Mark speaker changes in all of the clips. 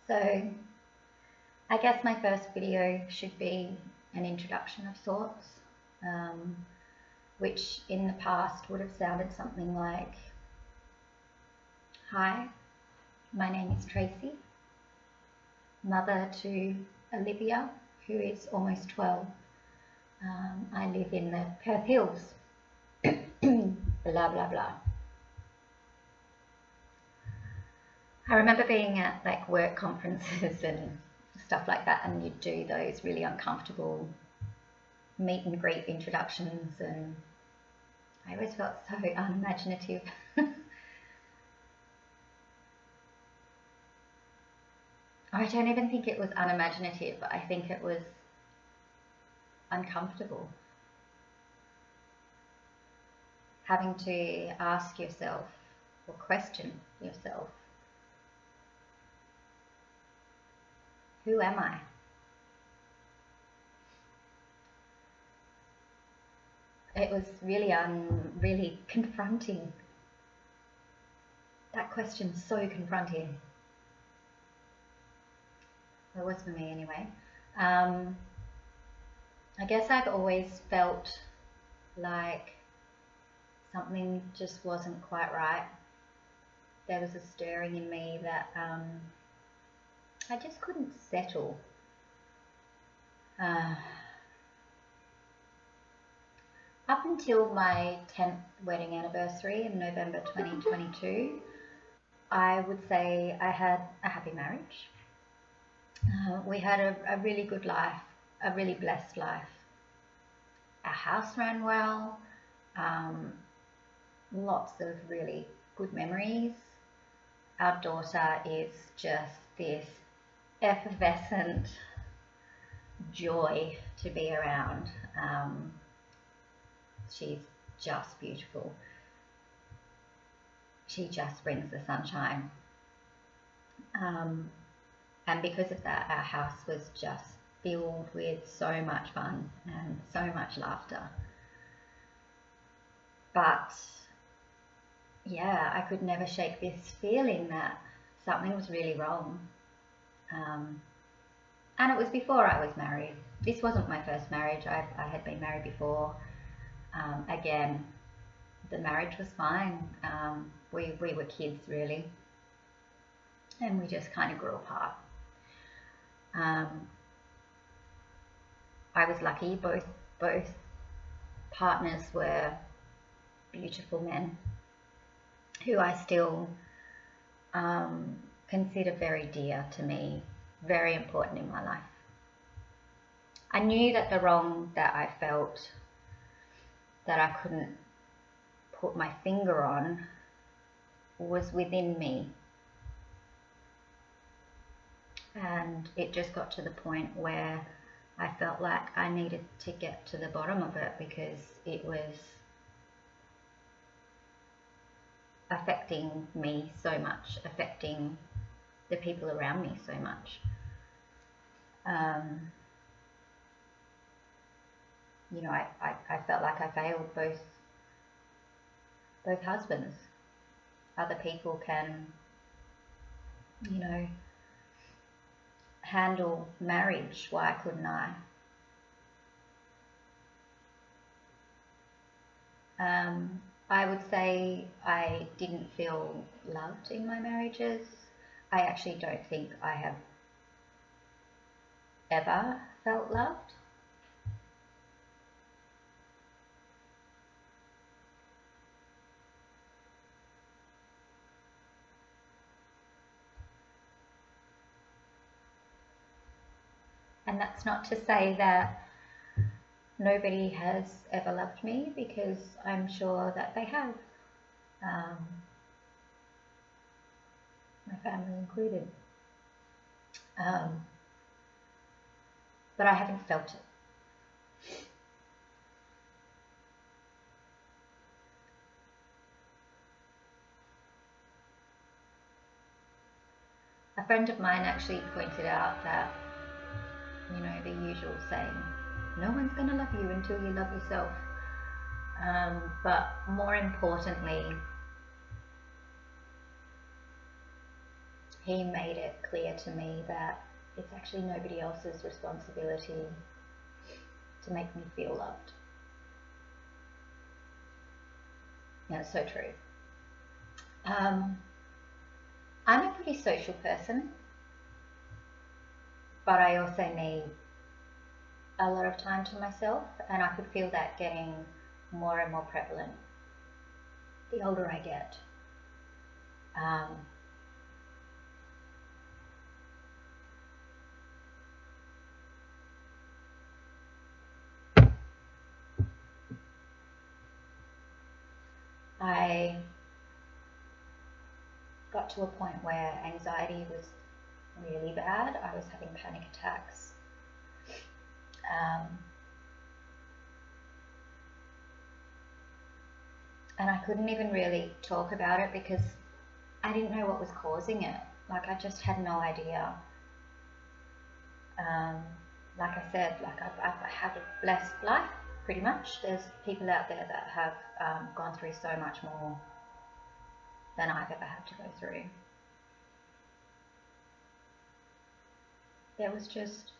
Speaker 1: So I guess my first video should be an introduction of sorts, which in the past would have sounded something like, "Hi, my name is Tracy, mother to Olivia, who is almost 12. I live in the Perth Hills, blah, blah, blah." I remember being at like work conferences and stuff like that, and you'd do those really uncomfortable meet and greet introductions, and I always felt so unimaginative. I don't even think it was unimaginative. I think it was uncomfortable. Having to ask yourself or question yourself, who am I? It was really confronting. That question's so confronting. It was for me anyway. I guess I've always felt like something just wasn't quite right. There was a stirring in me that I just couldn't settle. Up until my 10th wedding anniversary in November 2022, I would say I had a happy marriage. We had a really good life, a really blessed life. Our house ran well, lots of really good memories. Our daughter is just this effervescent joy to be around. She's just beautiful. She just brings the sunshine. And because of that, our house was just filled with so much fun and so much laughter. But yeah, I could never shake this feeling that something was really wrong. And it was before I was married. This wasn't my first marriage. I had been married before. Again, the marriage was fine. We were kids really, and we just kind of grew apart. I was lucky. Both partners were beautiful men who I still consider very dear to me, very important in my life. I knew that the wrong that I felt, that I couldn't put my finger on, was within me. And it just got to the point where I felt like I needed to get to the bottom of it, because it was affecting me so much, affecting the people around me so much. You know, I felt like I failed both husbands. Other people can, you know, handle marriage. Why couldn't I? I would say I didn't feel loved in my marriages. I actually don't think I have ever felt loved. And that's not to say that nobody has ever loved me, because I'm sure that they have, my family included. But I haven't felt it. A friend of mine actually pointed out that, you know, the usual saying, no one's going to love you until you love yourself. But more importantly, he made it clear to me that it's actually nobody else's responsibility to make me feel loved. And it's so true. I'm a pretty social person, but I also need a lot of time to myself, and I could feel that getting more and more prevalent the older I get. I got to a point where anxiety was really bad. I was having panic attacks. And I couldn't even really talk about it because I didn't know what was causing it. Like, I just had no idea. Like I said, like I've had a blessed life, pretty much. There's people out there that have gone through so much more than I've ever had to go through. There was just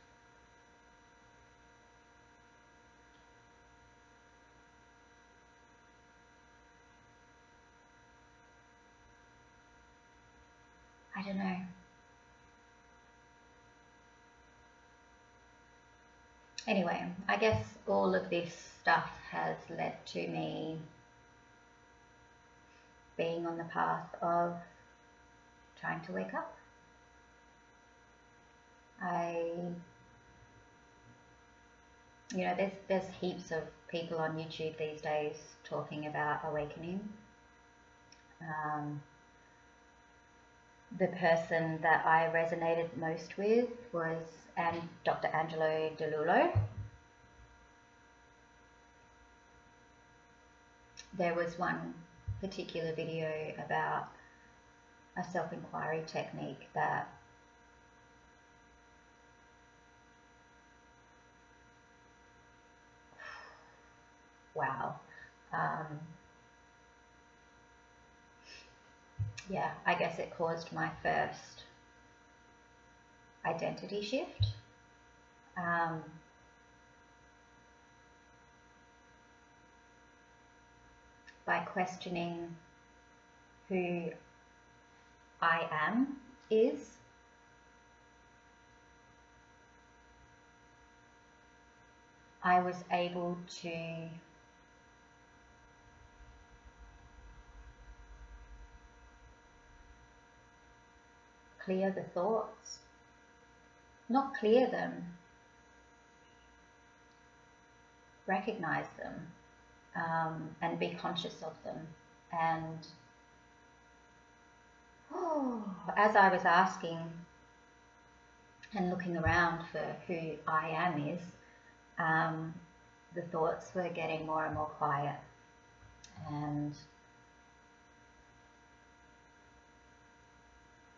Speaker 1: I don't know. Anyway, I guess all of this stuff has led to me being on the path of trying to wake up. There's heaps of people on YouTube these days talking about awakening. The person that I resonated most with was Dr. Angelo DeLullo. There was one particular video about a self-inquiry technique that wow. Yeah, I guess it caused my first identity shift. By questioning who I am is. I was able to clear the thoughts, not clear them, recognize them, and be conscious of them. And as I was asking and looking around for who I am is, the thoughts were getting more and more quiet, and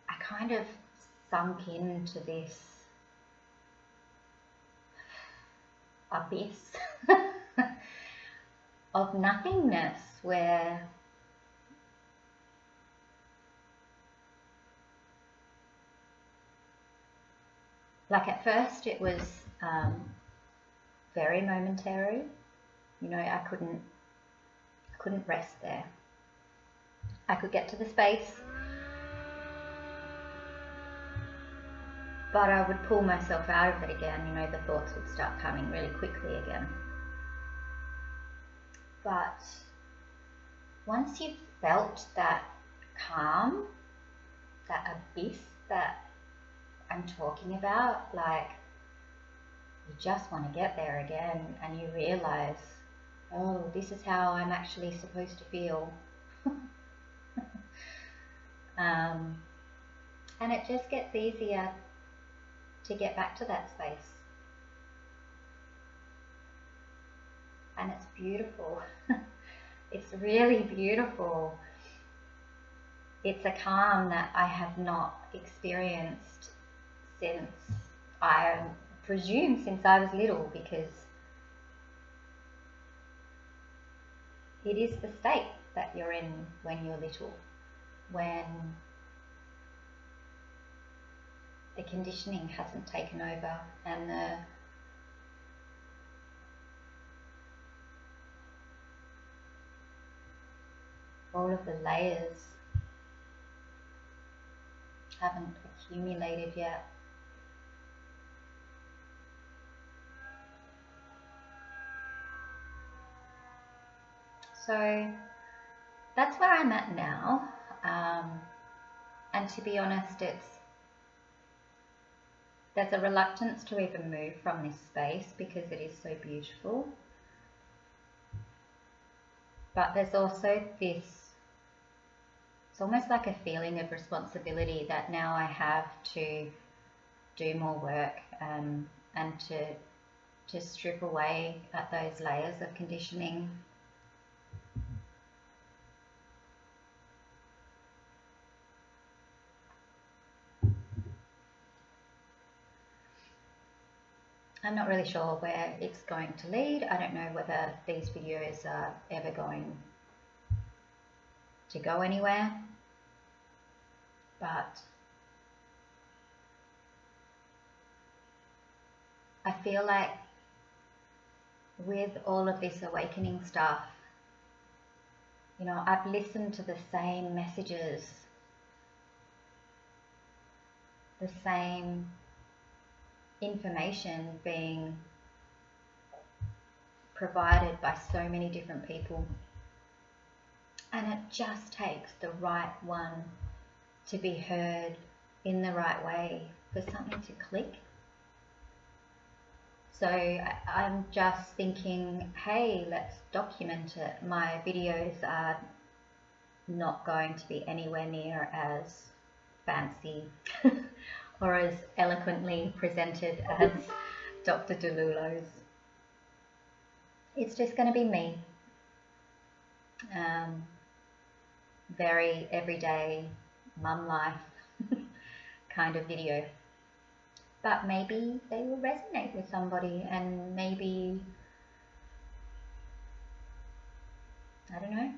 Speaker 1: I kind of sunk into this abyss of nothingness where like at first it was very momentary. I couldn't rest there. I could get to the space, but I would pull myself out of it again. The thoughts would start coming really quickly again. But once you've felt that calm, that abyss that I'm talking about, like, you just want to get there again, and you realize, oh, this is how I'm actually supposed to feel. And it just gets easier to get back to that space. And it's beautiful. It's really beautiful. It's a calm that I have not experienced since, I presume, since I was little, because it is the state that you're in when you're little, when the conditioning hasn't taken over, and all of the layers haven't accumulated yet. So that's where I'm at now. And to be honest, there's a reluctance to even move from this space because it is so beautiful. But there's also this, it's almost like a feeling of responsibility that now I have to do more work, and to strip away at those layers of conditioning. I'm not really sure where it's going to lead. I don't know whether these videos are ever going to go anywhere, but I feel like with all of this awakening stuff, you know, I've listened to the same messages, the same information being provided by so many different people, and it just takes the right one to be heard in the right way for something to click. So I'm just thinking, hey, let's document it. My videos are not going to be anywhere near as fancy or as eloquently presented as Dr. DeLulo's. It's just going to be me. Very everyday mum life kind of video. But maybe they will resonate with somebody, and maybe, I don't know,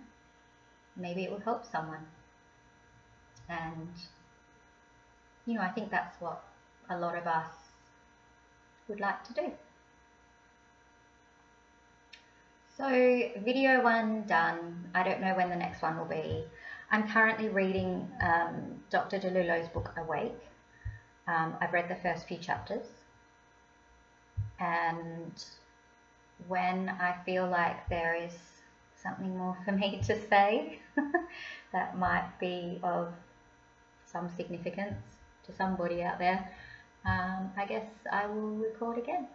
Speaker 1: maybe it will help someone. And, you know, I think that's what a lot of us would like to do. So video 1 done. I don't know when the next one will be. I'm currently reading Dr. DeLulo's book, Awake. I've read the first few chapters, and when I feel like there is something more for me to say that might be of some significance to somebody out there, I guess I will record again.